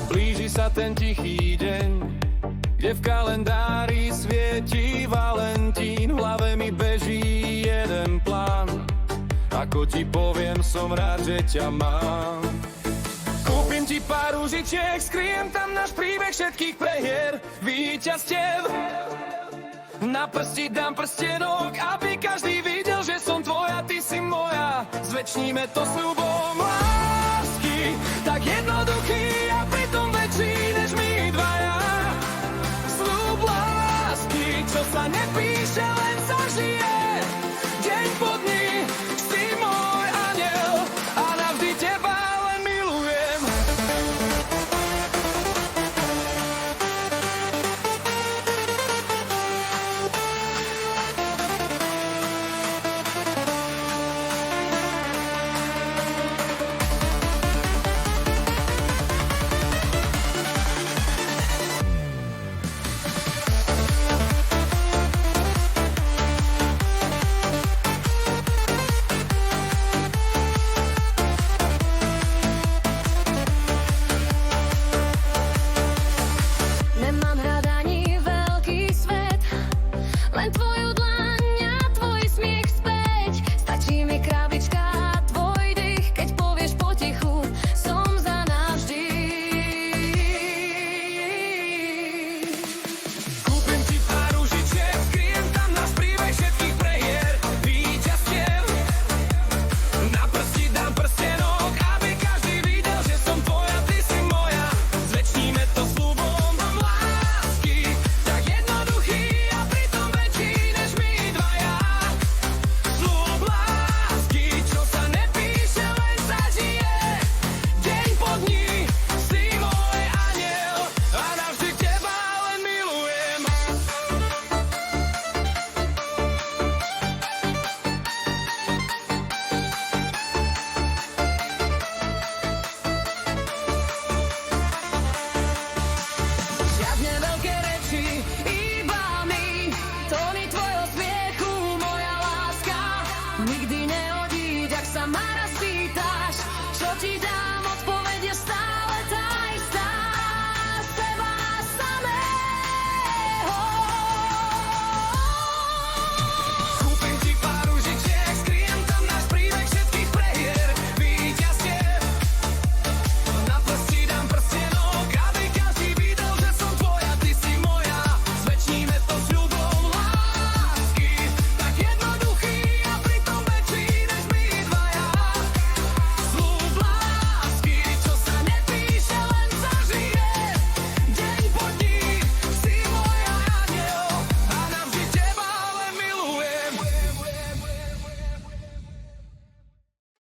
Blíži sa ten tichý deň, kde v kalendári svieti Valentín. V hlave mi beží jeden plán, ako ti poviem, som rád, že ťa mám. Kúpim ti pár ružičiek, skriem tam náš príbeh všetkých prehier, víťazstiev. Na prsti dám prstenok, aby každý videl, že som tvoja, ty si moja. Zvečníme to sľubom lásky, tak jednoduchý a pritom väčší než my dvaja. Sľub lásky, čo sa nepíše, len zažije deň po dni.